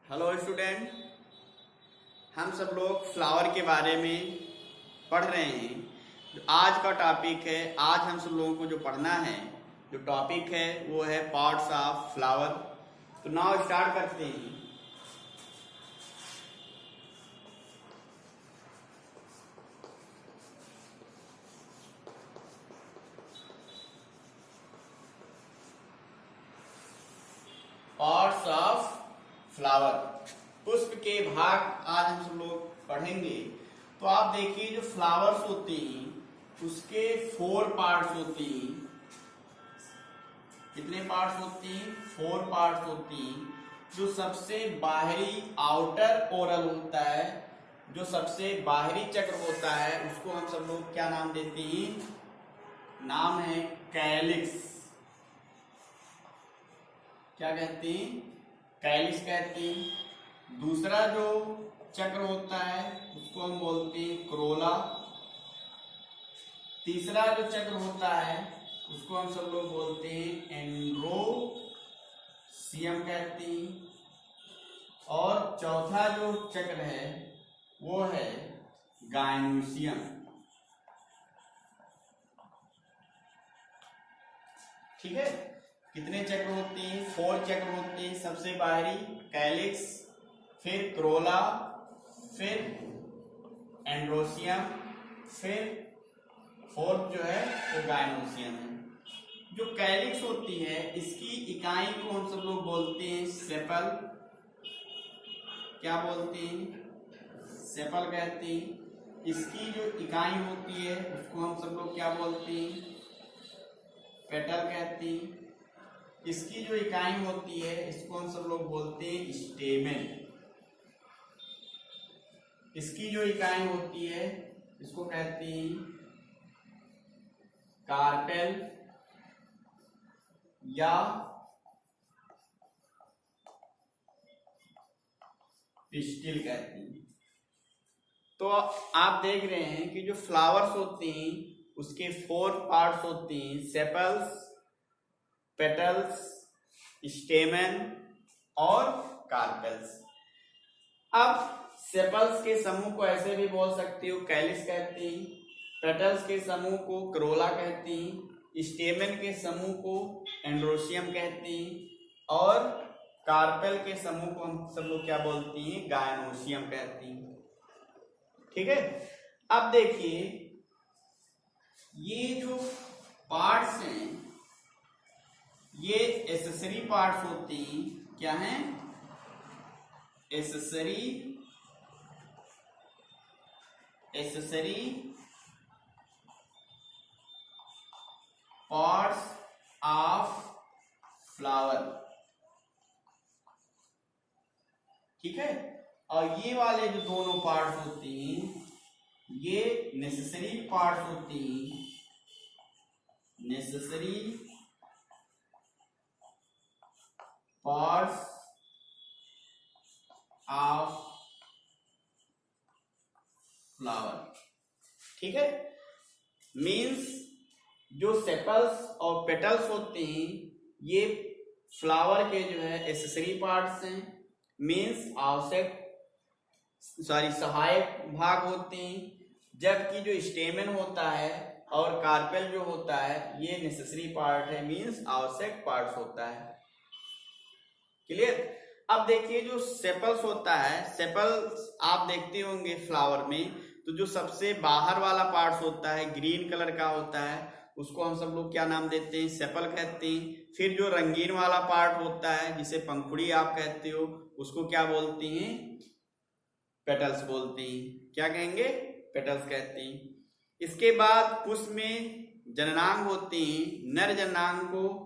Hello student, हम सब लोग फ्लावर के बारे में पढ़ रहे हैं। जो आज का टॉपिक है, आज हम सब लोगों को जो पढ़ना है, जो टॉपिक है वो है पार्ट्स ऑफ फ्लावर। तो नाउ स्टार्ट करते हैं। पार्ट्स ऑफ फ्लावर, पुष्प के भाग आज हम सब लोग पढ़ेंगे। तो आप देखिए, जो फ्लावर्स होते हैं उसके 4 पार्ट्स होते हैं। कितने पार्ट्स होते हैं? 4 पार्ट्स होते हैं। जो सबसे बाहरी आउटर ओरल होता है, जो सबसे बाहरी चक्र होता है, उसको हम सब लोग क्या नाम देते हैं? नाम है कैलिक्स। क्या कहते हैं? कैलिक्स कहते हैं। दूसरा जो चक्र होता है उसको हम बोलते हैं क्रोला। तीसरा जो चक्र होता है उसको हम सब लोग बोलते हैं एंड्रोसियम कहते हैं। और चौथा जो चक्र है वो है गायनोसियम। ठीक है, कितने चक्र होते हैं? 4 चक्र होते हैं। सबसे बाहरी कैलिक्स, फिर क्रोला, फिर एंड्रोसियम, फिर फोर्थ जो है वो गायनोसियम है। जो कैलिक्स होती है इसकी इकाई को हम सब लोग बोलते हैं सेपल। क्या बोलते हैं? सेपल कहते हैं। इसकी जो इकाई होती है उसको हम सब लोग क्या बोलते हैं? पेटल कहते हैं। इसकी जो इकाई होती है इसको हम सब लोग बोलते हैं स्टेमेन। इसकी जो इकाई होती है इसको कहते हैं कार्पेल या पिस्टिल कहते हैं। तो आप देख रहे हैं कि जो फ्लावर्स होते हैं उसके 4 पार्ट्स होते हैं, सेपल्स, पेटल्स, स्टेमन और कार्पेल्स। अब सेपल्स के समूह को ऐसे भी बोल सकते हो, कैलिक्स कहते हैं। पेटल्स के समूह को क्रोला कहते हैं। स्टेमन के समूह को एंड्रोसियम कहते हैं। और कार्पेल के समूह को हम सब लोग क्या बोलते हैं? गायनोसियम कहते हैं। ठीक है, अब देखिए ये जो पार्ट्स हैं ये एसेसरी पार्ट्स होते हैं। क्या हैं? Accessory parts of flower. ठीक है, और ये वाले जो दोनों पार्ट्स होते हैं ये नेसेसरी पार्ट्स होते हैं। Necessary parts of flower. ठीक है, मीन्स जो सेपल्स और पेटल्स होते हैं ये फ्लावर के जो है एसेसरी पार्ट्स हैं। मीन्स आवश्यक सहायक भाग होते हैं। जबकि जो स्टेमन होता है और कार्पेल जो होता है ये नेसेसरी पार्ट है, मीन्स आवश्यक पार्ट्स होता है। क्लियर? अब देखिए जो सेपल्स होता है, सेपल्स आप देखते होंगे फ्लावर में, तो जो सबसे बाहर वाला पार्ट होता है ग्रीन कलर का होता है उसको हम सब लोग क्या नाम देते हैं? सेपल कहते हैं। फिर जो रंगीन वाला पार्ट होता है जिसे पंखुड़ी आप कहते हो उसको क्या बोलते हैं? पेटल्स बोलते हैं। क्या कहेंगे? पेटल्स कहते हैं। इसके बाद पुष्प में जननांग होते हैं। नर जननांग को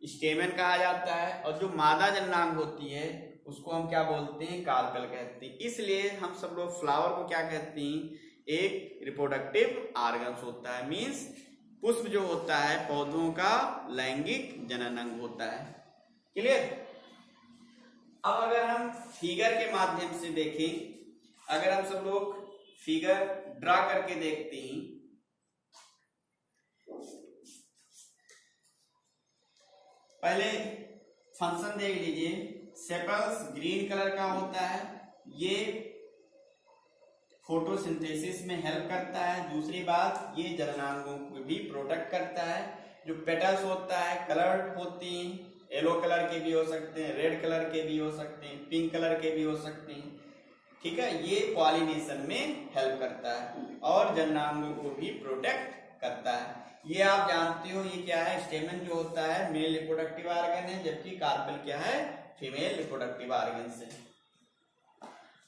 स्टेमन कहा जाता है और जो मादा जननांग होती है उसको हम क्या बोलते हैं? कार्पेल कहते हैं। इसलिए हम सब लोग फ्लावर को क्या कहते हैं? एक रिप्रोडक्टिव ऑर्गन्स होता है। मीन्स पुष्प जो होता है पौधों का लैंगिक जनन अंग होता है। क्लियर? अब अगर हम फिगर के माध्यम से देखें, अगर हम सब लोग फिगर ड्रा करके देखते हैं, पहले फंक्शन देख लीजिए। सेपल्स ग्रीन कलर का होता है, ये फोटोसिंथेसिस में हेल्प करता है। दूसरी बात, ये जननांगों को भी प्रोटेक्ट करता है। जो पेटल्स होता है कलर्ड होती हैं, येलो कलर के भी हो सकते हैं, रेड कलर के भी हो सकते हैं, पिंक कलर के भी हो सकते हैं, ठीक है। ये पॉलिनेशन में हेल्प करता है और जननांगों को भी प्रोटेक्ट करता है। ये आप जानते हो, ये क्या है, स्टेमन जो होता है मेल रिप्रोडक्टिव ऑर्गन है, जबकि कार्पेल क्या है, फीमेल रिप्रोडक्टिव ऑर्गन से।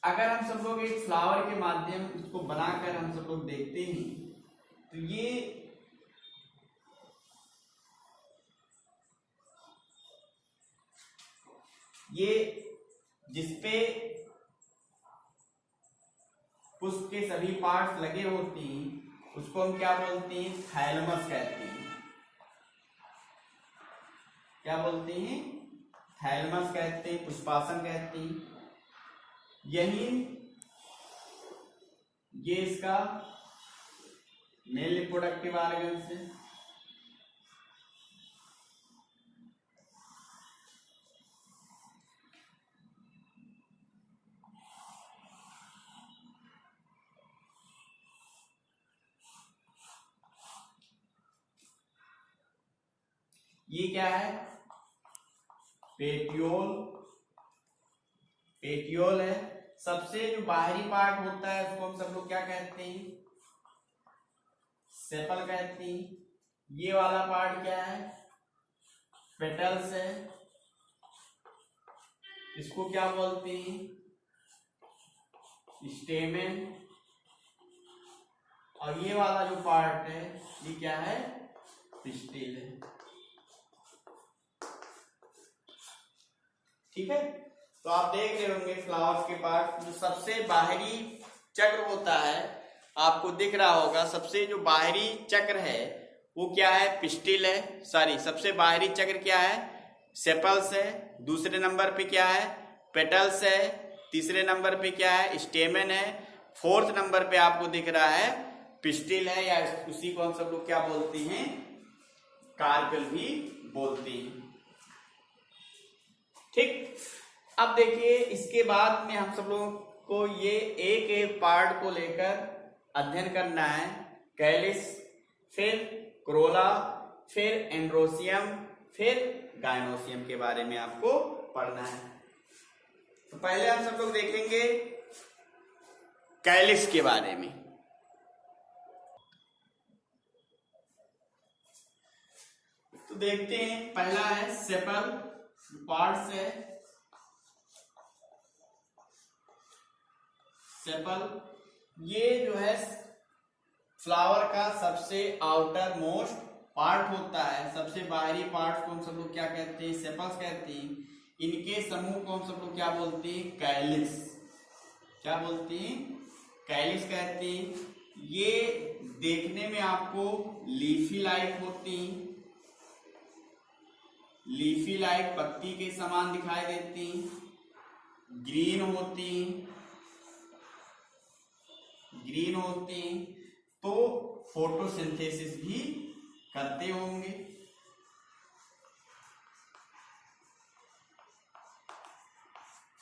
अगर हम सब लोग एक फ्लावर के माध्यम इसको बनाकर हम सब लोग देखते हैं तो ये जिसपे पुष्प के सभी पार्ट्स लगे होते हैं उसको हम क्या बोलते हैं, थैलमस कहते हैं। क्या बोलते हैं, थैलमस कहते हैं, पुष्पासन कहते हैं। यही ये इसका मेल रिप्रोडक्टिव ऑर्गन से। ये क्या है, पेटियोल, पेटियोल है। सबसे जो बाहरी पार्ट होता है उसको हम सब लोग क्या कहते हैं, सेपल कहते हैं। ये वाला पार्ट क्या है, पेटल्स है, इसको क्या बोलते हैं, स्टेमेन। और ये वाला जो पार्ट है ये क्या है, पिस्टिल है, ठीक है। तो आप देख रहे होंगे फ्लावर्स के पार्ट, जो सबसे बाहरी चक्र होता है आपको दिख रहा होगा। सबसे जो बाहरी चक्र है वो क्या है, पिस्टिल है, सॉरी सबसे बाहरी चक्र क्या है, सेपल्स है। दूसरे नंबर पे क्या है, पेटल्स है। तीसरे नंबर पे क्या है, स्टेमेन है। फोर्थ नंबर पे आपको दिख रहा है पिस्टिल है, या उसी को हम सब लोग क्या बोलते हैं, कार्पेल भी बोलते हैं, ठीक। अब देखिए इसके बाद में हम सब लोगों को ये एक एक पार्ट को लेकर अध्ययन करना है। कैलिस, फिर क्रोला, फिर एंड्रोसियम, फिर गायनोसियम के बारे में आपको पढ़ना है। तो पहले हम सब लोग देखेंगे कैलिस के बारे में। तो देखते हैं, पहला है सेपल, पार्ट्स है सेपल। ये जो है फ्लावर का सबसे आउटर मोस्ट पार्ट होता है। सबसे बाहरी पार्ट को हम सब लोग क्या कहते हैं, सेपल्स कहते हैं। इनके समूह को हम सब लोग क्या बोलते हैं, कैलिस। क्या बोलते हैं, कैलिस कहते हैं। ये देखने में आपको लीफी लाइक होती हैं, लीफी लाइक पत्ती के समान दिखाई देती हैं, ग्रीन होती हैं, ग्रीन होती हैं। तो फोटोसिंथेसिस भी करते होंगे।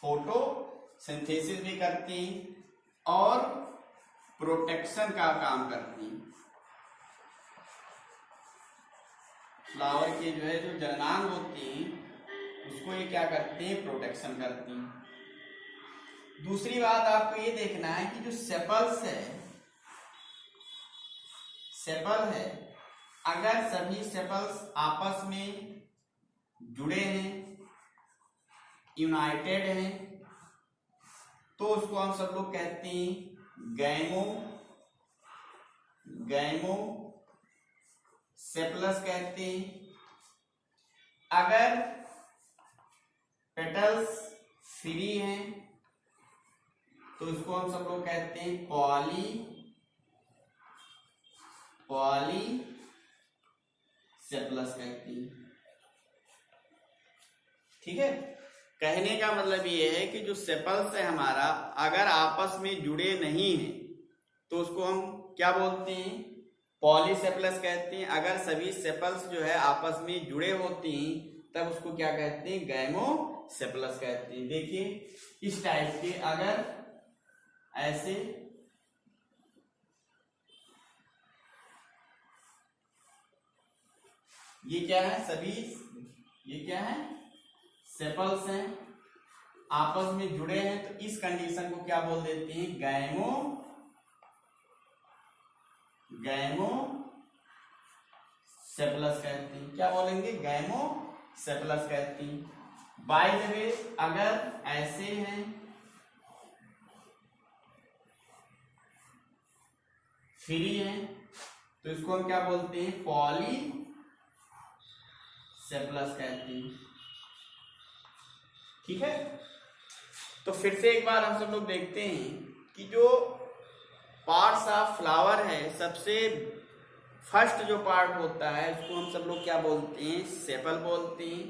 फोटोसिंथेसिस भी करती हैं और प्रोटेक्शन का काम करती हैं। फ्लावर के जो है जो जननांग होती हैं उसको ये क्या करते हैं, प्रोटेक्शन करती हैं। दूसरी बात आपको ये देखना है कि जो सेपल्स है, सेपल है, अगर सभी सेपल्स आपस में जुड़े हैं, यूनाइटेड हैं, तो उसको हम सब लोग कहते हैं गैमो, गैमो सेपलस कहते हैं। अगर पेटल्स फ्री हैं तो इसको हम सब लोग कहते हैं पॉली, पॉली सेपलस कहते हैं, ठीक है। कहने का मतलब ये है कि जो सेपल्स है हमारा, अगर आपस में जुड़े नहीं हैं तो उसको हम क्या बोलते हैं, पॉलीसेपलस कहते हैं। अगर सभी सेपल्स जो है आपस में जुड़े होते हैं तब उसको क्या कहते हैं, गैमोसेफलस कहते हैं। देखिए इस टाइप के अगर ऐसे ये क्या है सभी, ये क्या है सेपल्स हैं, आपस में जुड़े हैं, तो इस कंडीशन को क्या बोल देते हैं, गैमोसेफलस कहते हैं। क्या बोलेंगे, गैमोसेफलस कहते हैं। बाय द वे अगर ऐसे हैं, फ्री हैं, तो इसको हम क्या बोलते हैं, पॉलीसेफलस कहते हैं। ठीक है, तो फिर से एक बार हम सब लोग देखते हैं कि जो पार्ट्स ऑफ फ्लावर है, सबसे फर्स्ट जो पार्ट होता है उसको हम सब लोग क्या बोलते हैं, सेपल बोलते हैं,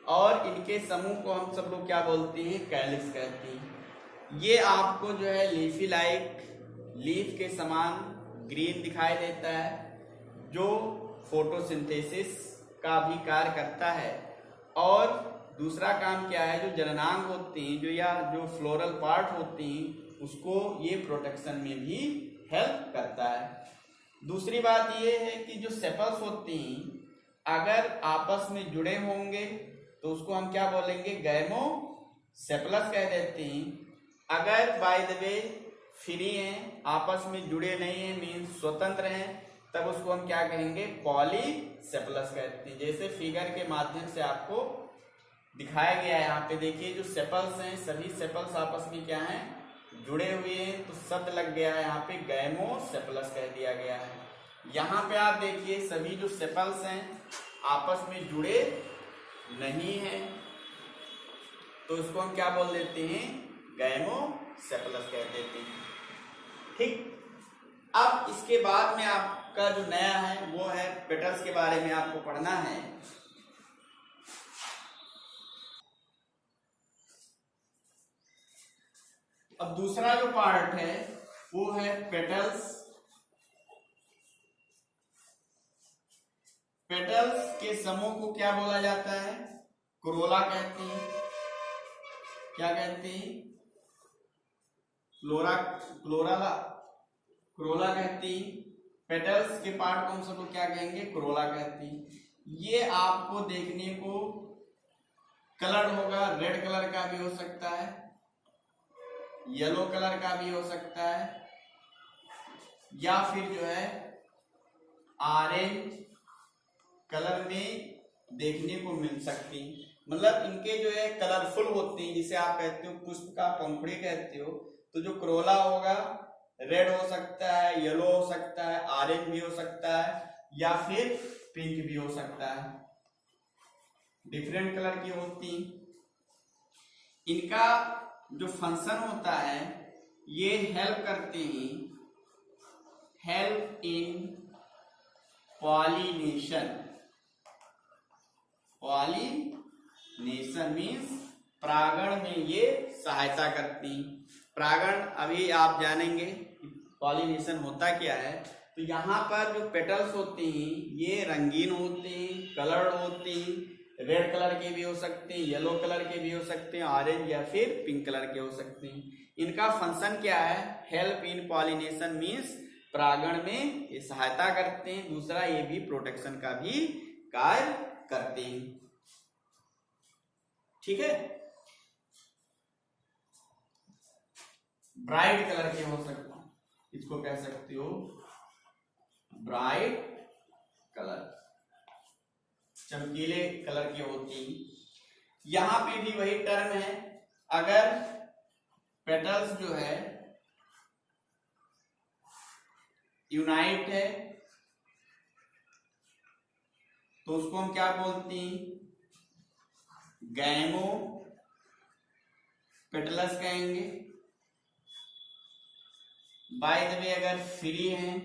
और इनके समूह को हम सब लोग क्या बोलते हैं, कैलिक्स कहते हैं। ये आपको जो है लीफी लाइक, लीफ के समान ग्रीन दिखाई देता है, जो फोटोसिंथेसिस का भी कार्य करता है। और दूसरा काम क्या है, जो जननांग होते हैं, जो फ्लोरल पार्ट होते हैं, उसको ये प्रोटेक्शन में भी हेल्प करता है। दूसरी बात ये है कि जो सेपल्स होते हैं अगर आपस में जुड़े होंगे तो उसको हम क्या बोलेंगे, गैमोसेफलस कह देते हैं। अगर बाय द वे फ्री हैं, आपस में जुड़े नहीं हैं, मीन्स स्वतंत्र हैं, तब उसको हम क्या कहेंगे, पॉलीसेफलस कहते हैं। जैसे फिगर के माध्यम से आपको दिखाया गया है, यहाँ पे देखिए जो सेपल्स हैं, सभी सेपल्स आपस में क्या हैं, जुड़े हुए हैं, तो शब्द लग गया है यहाँ पे गैमोसेफलस कह दिया गया है। यहाँ पे आप देखिए सभी जो सेपल्स हैं आपस में जुड़े नहीं हैं, तो इसको हम क्या बोल देते हैं, गैमोसेफलस कह देते हैं। ठीक, अब इसके बाद में आपका जो नया है वो है पेटल्स के बारे में आपको पढ़ना है। अब दूसरा जो पार्ट है वो है पेटल्स। पेटल्स के समूह को क्या बोला जाता है, कोरोला कहते हैं। क्या कहते हैं, कोरोला कहते हैं। पेटल्स के पार्ट को हम सब लोग क्या कहेंगे, कोरोला कहते हैं। ये आपको देखने को कलर होगा, रेड कलर का भी हो सकता है, येलो कलर का भी हो सकता है, या फिर जो है ऑरेंज कलर में देखने को मिल सकती। मतलब इनके जो है कलरफुल होते हैं, जिसे आप कहते हो पुष्प का पंखुड़ी कहते हो। तो जो कोरोला होगा रेड हो सकता है, येलो हो सकता है, ऑरेंज भी हो सकता है, या फिर पिंक भी हो सकता है, डिफरेंट कलर की होती। इनका जो फंक्शन होता है ये हेल्प करते हैं, help in pollination. Pollination means परागण में ये सहायता करती। परागण अभी आप जानेंगे पॉलिनेशन होता क्या है। तो यहाँ पर जो पेटल्स होते हैं ये रंगीन होते हैं, कलर्ड होते हैं, रेड कलर के भी हो सकते हैं, येलो कलर के भी हो सकते हैं, ऑरेंज या फिर पिंक कलर के हो सकते हैं। इनका फंक्शन क्या है, हेल्प इन पॉलिनेशन मीन्स परागण में ये सहायता करते हैं। दूसरा ये भी प्रोटेक्शन का भी कार्य करते हैं। ठीक है, ब्राइट कलर के हो सकते हैं, इसको कह सकते हो ब्राइट कलर, चमकीले कलर की होती। यहां पे भी वही टर्म है, अगर पेटल्स जो है यूनाइट है तो उसको हम क्या बोलते हैं, गैमो पेटल्स कहेंगे। बाय द वे अगर फ्री हैं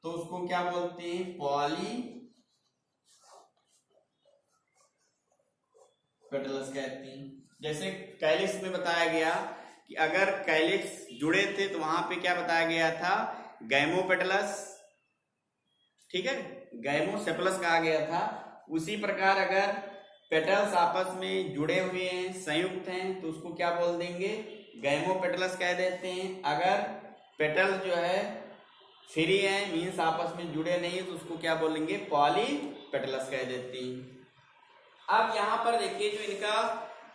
तो उसको क्या बोलते हैं, पॉली पेटल्स कहते हैं। जैसे कैलिक्स में बताया गया कि अगर कैलिक्स जुड़े थे तो वहां पे क्या बताया गया था, गैमोपेटलस। ठीक है, गैमोसेफलस कहा गया था। उसी प्रकार अगर पेटल्स आपस में जुड़े हुए हैं, संयुक्त हैं, तो उसको क्या बोल देंगे, गैमोपेटलस कह देते हैं। अगर पेटल्स जो है फ्री है, मीन्स आपस में जुड़े नहीं है, तो उसको क्या बोलेंगे, पॉलीपेटलस कह देते हैं। अब यहाँ पर देखिए जो इनका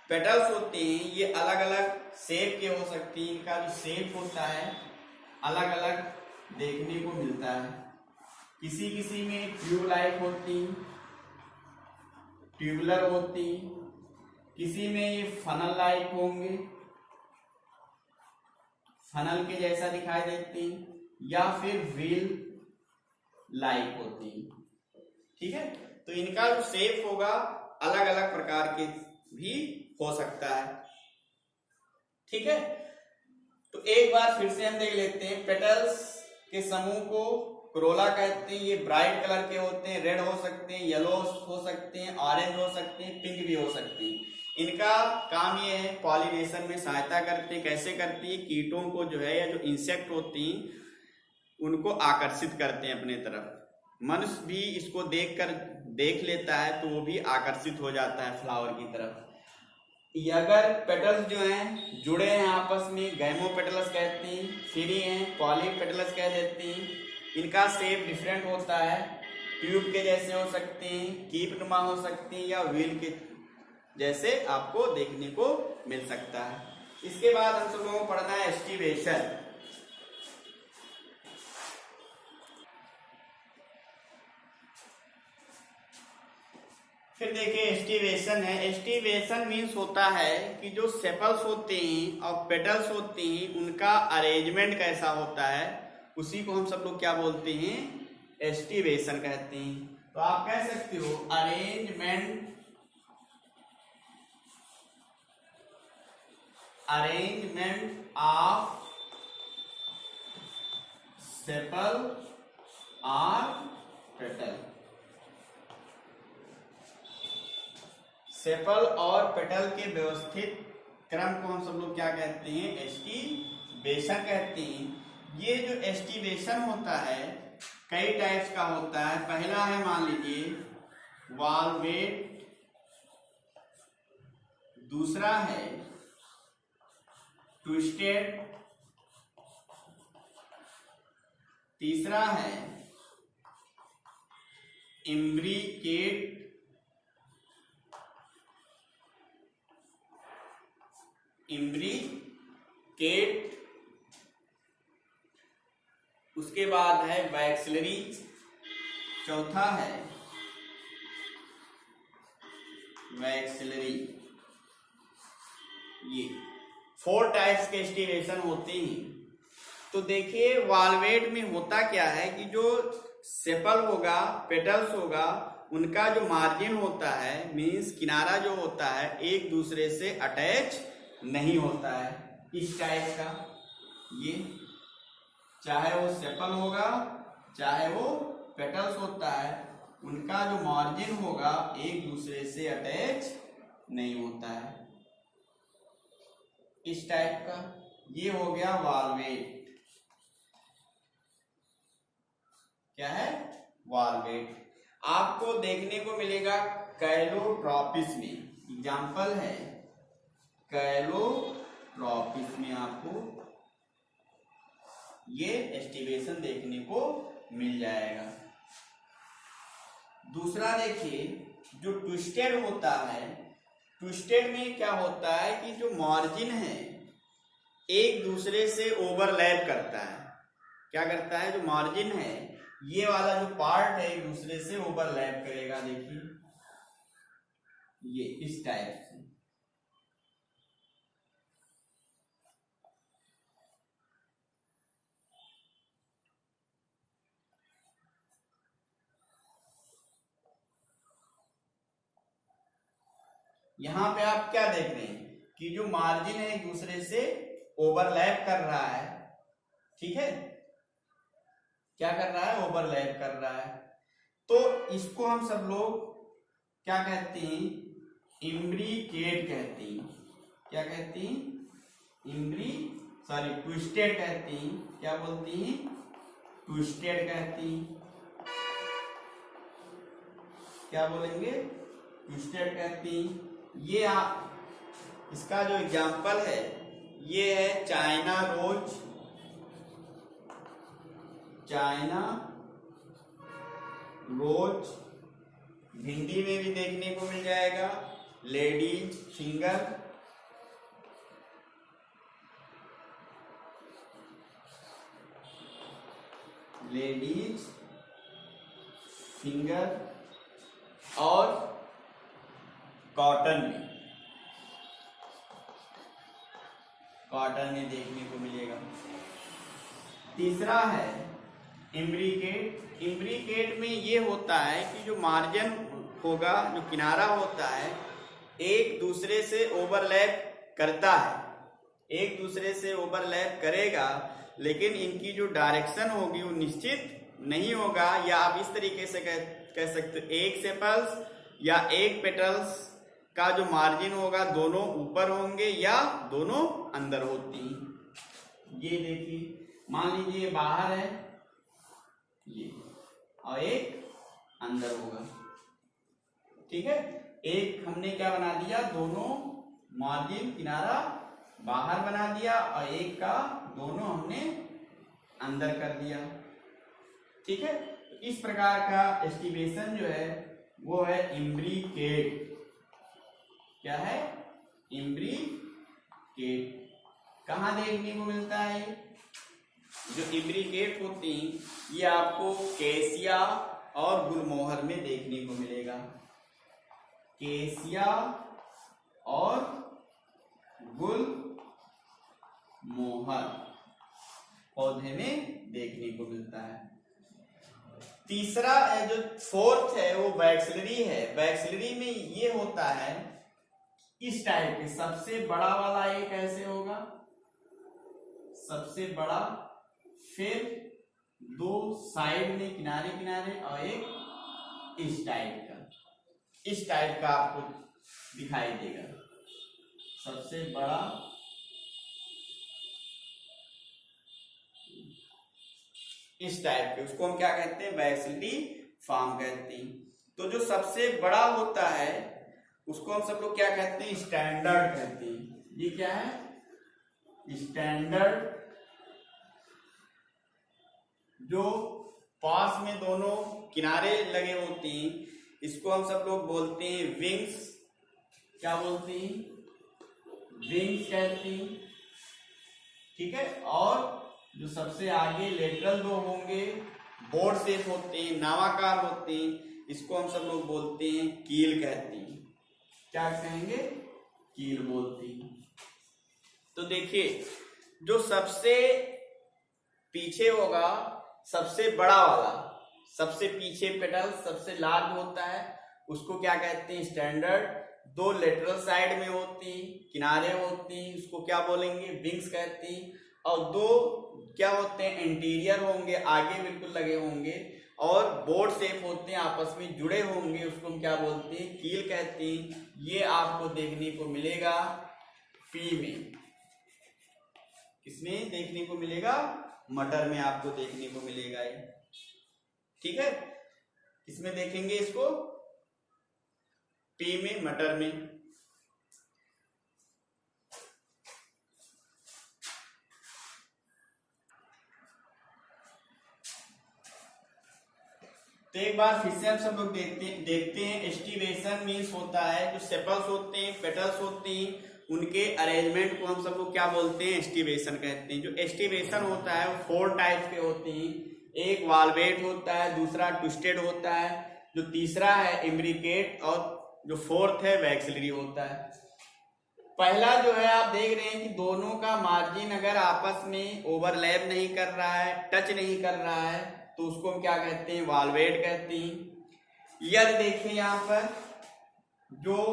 पेटल्स होते हैं ये अलग अलग शेप के हो सकते हैं। इनका जो शेप होता है अलग अलग देखने को मिलता है। किसी किसी में ट्यूब लाइक होती, ट्यूबुलर होती, किसी में ये फनल लाइक होंगे, फनल के जैसा दिखाई देती, या फिर व्हील लाइक होती। ठीक है, तो इनका जो शेप होगा अलग अलग प्रकार के भी हो सकता है। ठीक है, तो एक बार फिर से हम देख लेते हैं। पेटल्स के समूह को कोरोला कहते हैं। ये ब्राइट कलर के होते हैं, रेड हो सकते हैं, येलो हो सकते हैं, ऑरेंज हो सकते हैं, पिंक भी हो सकते हैं। इनका काम ये है पॉलिनेशन में सहायता करते हैं। कैसे करती है, कीटों को जो है या जो इंसेक्ट होती हैं उनको आकर्षित करते हैं अपने तरफ। मनुष्य भी इसको देख लेता है तो वो भी आकर्षित हो जाता है फ्लावर की तरफ। अगर पेटल्स जो हैं जुड़े हैं आपस में, गैमोपेटलस कहते हैं, फ्री हैं, पॉलीपेटलस कह देते हैं। इनका शेप डिफरेंट होता है, ट्यूब के जैसे हो सकते हैं, कीप नुमा हो सकते हैं, या व्हील के जैसे आपको देखने को मिल सकता है। इसके बाद हम सब लोगों को पढ़ना है एस्टिवेशन। फिर देखिए एस्टिवेशन है। एस्टिवेशन मीन्स होता है कि जो सेपल्स होते हैं और पेटल्स होते हैं उनका अरेंजमेंट कैसा होता है, उसी को हम सब लोग क्या बोलते हैं, एस्टिवेशन कहते हैं। तो आप कह सकते हो अरेंजमेंट ऑफ सेपल और पेटल। सेपल और पेटल के व्यवस्थित क्रम को हम सब लोग क्या कहते हैं, एस्टिवेशन कहते हैं। ये जो एस्टिवेशन होता है कई टाइप्स का होता है। पहला है मान लीजिए वाल्वेट, दूसरा है ट्विस्टेड, तीसरा है इम्ब्रिकेट, उसके बाद है वैक्सिलरी, चौथा है वैक्सिलरी। ये 4 टाइप्स के एस्टिवेशन होते हैं। तो देखिए वाल्वेट में होता क्या है कि जो सेपल होगा, पेटल्स होगा, उनका जो मार्जिन होता है मीन्स किनारा जो होता है एक दूसरे से अटैच नहीं होता है। इस टाइप का ये, चाहे वो सेपल होगा चाहे वो पेटल्स होता है, उनका जो मार्जिन होगा एक दूसरे से अटैच नहीं होता है। इस टाइप का ये हो गया वाल्वेट। क्या है, वाल्वेट। आपको देखने को मिलेगा कैलोट्रॉपिस में, एग्जाम्पल है कैलोट्रॉपिस में आपको ये एस्टिवेशन देखने को मिल जाएगा। दूसरा देखिए जो ट्विस्टेड होता है, ट्विस्टेड में क्या होता है कि जो मार्जिन है एक दूसरे से ओवरलैप करता है। क्या करता है, जो मार्जिन है ये वाला जो पार्ट है एक दूसरे से ओवरलैप करेगा। देखिए ये इस टाइप से। यहां पे आप क्या देख रहे हैं कि जो मार्जिन है एक दूसरे से ओवरलैप कर रहा है। ठीक है, क्या कर रहा है, ओवरलैप कर रहा है। तो इसको हम सब लोग क्या कहते हैं, इम्ब्रिकेट कहते हैं। क्या कहते हैं, ट्विस्टेड कहते हैं। क्या बोलती हैं, ट्विस्टेड कहती हैं। क्या बोलेंगे, ट्विस्टेड कहती हैं। ये आप इसका जो एग्जाम्पल है ये है China rose, China rose Hindi में भी देखने को मिल जाएगा, लेडीज फिंगर, लेडीज फिंगर, और कॉटन में, कॉटन में देखने को मिलेगा। तीसरा है इम्ब्रिकेट। इम्ब्रिकेट में ये होता है कि जो मार्जिन होगा, जो किनारा होता है, एक दूसरे से ओवरलैप करता है, एक दूसरे से ओवरलैप करेगा, लेकिन इनकी जो डायरेक्शन होगी वो निश्चित नहीं होगा। या आप इस तरीके से कह सकते हो, एक सेपल्स या एक पेटल्स का जो मार्जिन होगा दोनों ऊपर होंगे या दोनों अंदर होती हैं। ये देखिए, मान लीजिए बाहर है ये और एक अंदर होगा, ठीक है। एक हमने क्या बना दिया, दोनों मार्जिन किनारा बाहर बना दिया और एक का दोनों हमने अंदर कर दिया, ठीक है। इस प्रकार का एस्टिमेशन जो है वो है इम्ब्रिकेट। क्या है, इम्ब्रिकेट। कहाँ देखने को मिलता है, जो इम्ब्रिकेट होती हैं ये आपको केसिया और गुलमोहर में देखने को मिलेगा, केसिया और गुलमोहर पौधे में देखने को मिलता है। तीसरा जो फोर्थ है वो वैक्सलरी है। वैक्सलरी में ये होता है इस टाइप के, सबसे बड़ा वाला एक ऐसे होगा, सबसे बड़ा, फिर दो साइड में किनारे किनारे और एक इस टाइप का, इस टाइप का आपको दिखाई देगा, सबसे बड़ा, इस टाइप के, उसको हम क्या कहते हैं, वैक्सलरी फॉर्म कहते हैं। तो जो सबसे बड़ा होता है उसको हम सब लोग क्या कहते हैं, स्टैंडर्ड कहते हैं। ये क्या है, स्टैंडर्ड। जो पास में दोनों किनारे लगे होते हैं इसको हम सब लोग बोलते हैं विंग्स। क्या बोलते हैं, विंग्स कहते हैं, ठीक है। और जो सबसे आगे लेटरल दो होंगे, बोर्ड शेप होते हैं, नावाकार होते हैं, इसको हम सब लोग बोलते हैं कील कहते हैं। क्या कहेंगे, कील बोलते हैं। तो देखिए, जो सबसे पीछे होगा, सबसे बड़ा वाला, सबसे पीछे पेटल सबसे लार्ज होता है, उसको क्या कहते हैं, स्टैंडर्ड। दो लेटरल साइड में होती, किनारे होती, उसको क्या बोलेंगे, विंग्स कहती। और दो क्या होते हैं, इंटीरियर होंगे, आगे बिल्कुल लगे होंगे, और बोर्ड शेप होते हैं, आपस में जुड़े होंगे, उसको हम क्या बोलते हैं, कील कहते हैं। ये आपको देखने को मिलेगा पी में। किसमें देखने को मिलेगा, मटर में आपको देखने को मिलेगा ये, ठीक है। इसमें देखेंगे इसको पी में, मटर में। तो एक बार फिर से हम सब लोग देखते हैं एस्टिवेशन मीन्स होता है जो सेपल्स होते हैं, पेटल्स होते हैं, उनके अरेंजमेंट को हम सब लोग क्या बोलते हैं, एस्टिवेशन कहते हैं। जो एस्टिवेशन होता है वो 4 टाइप्स के होते हैं। एक वाल्वेट होता है, दूसरा ट्विस्टेड होता है, जो तीसरा है इम्ब्रिकेट, और जो फोर्थ है वैक्सलरी होता है। पहला जो है आप देख रहे हैं कि दोनों का मार्जिन अगर आपस में ओवरलैप नहीं कर रहा है, टच नहीं कर रहा है, तो उसको हम क्या कहते हैं, वाल्वेट कहते हैं। यदि देखिए यहाँ पर जो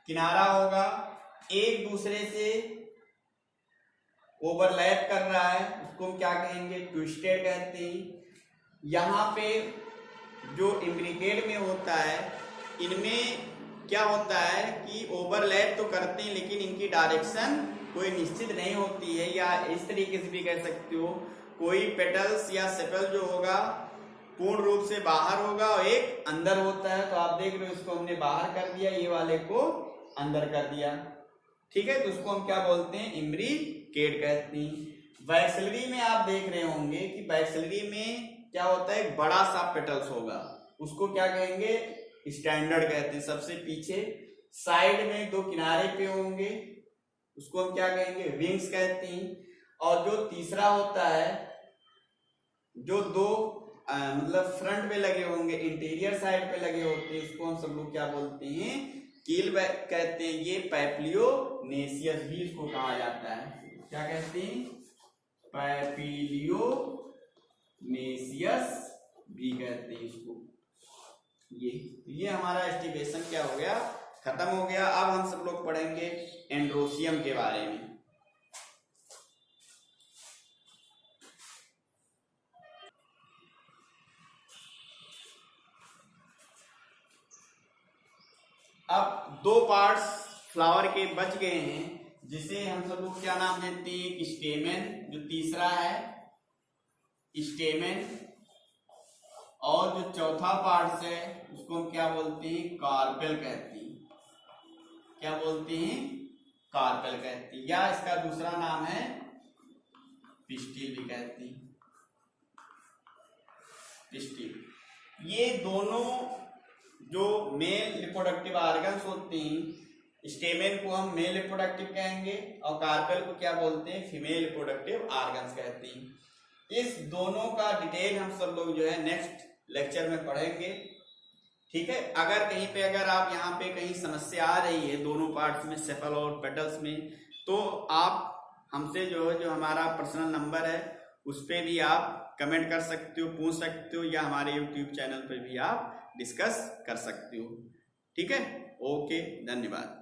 किनारा होगा एक दूसरे से ओवरलैप कर रहा है, उसको हम क्या कहेंगे, ट्विस्टेड कहते हैं। यहाँ पे जो इम्ब्रिकेट में होता है, इनमें क्या होता है कि ओवरलैप तो करते हैं लेकिन इनकी डायरेक्शन कोई निश्चित नहीं होती है, या इस तरीके से भी कह सकते हो, कोई पेटल्स या सेपल जो होगा पूर्ण रूप से बाहर होगा और एक अंदर होता है। तो आप देख रहे हो इसको हमने बाहर कर दिया, ये वाले को अंदर कर दिया, ठीक है। तो उसको हम क्या बोलते हैं, इम्ब्रिकेट कहते हैं। वैक्सीलरी में आप देख रहे होंगे कि वैक्सीलरी में क्या होता है, एक बड़ा सा पेटल्स होगा, उसको क्या कहेंगे, स्टैंडर्ड कहते हैं। सबसे पीछे साइड में दो किनारे पे होंगे, उसको हम क्या कहेंगे, विंग्स कहते हैं। और जो तीसरा होता है, जो दो मतलब फ्रंट पे लगे होंगे, इंटीरियर साइड पे लगे होते हैं, उसको हम सब लोग क्या बोलते हैं, कील कहते हैं। ये पैपिलियोनेसियस भी इसको कहा जाता है। क्या कहते हैं, पैपिलियोनेसियस भी कहते हैं इसको। ये हमारा एस्टिवेशन क्या हो गया, खत्म हो गया। अब हम सब लोग पढ़ेंगे एंड्रोसियम के बारे में। अब दो पार्ट्स फ्लावर के बच गए हैं, जिसे हम सब लोग क्या नाम देते हैं, स्टेमेन, जो तीसरा है स्टेमेन, और जो चौथा पार्ट है उसको हम क्या बोलते हैं, कार्पेल कहते हैं। क्या बोलते हैं, कार्पेल कहते हैं, या इसका दूसरा नाम है पिस्टिल भी कहते हैं, पिस्टिल। ये दोनों जो मेल रिप्रोडक्टिव ऑर्गन्स होते हैं, स्टेमेन को हम मेल रिप्रोडक्टिव कहेंगे और कार्पेल को क्या बोलते हैं, फीमेल रिप्रोडक्टिव ऑर्गन्स कहते हैं। इस दोनों का डिटेल हम सब लोग जो है नेक्स्ट लेक्चर में पढ़ेंगे, ठीक है। अगर कहीं पे अगर आप यहाँ पे कहीं समस्या आ रही है दोनों पार्ट्स में, सेफल और पेटल्स में, तो आप हमसे जो है, जो हमारा पर्सनल नंबर है उस पे भी आप कमेंट कर सकते हो, पूछ सकते हो, या हमारे यूट्यूब चैनल पे भी आप डिस्कस कर सकते हो, ठीक है। ओके, धन्यवाद।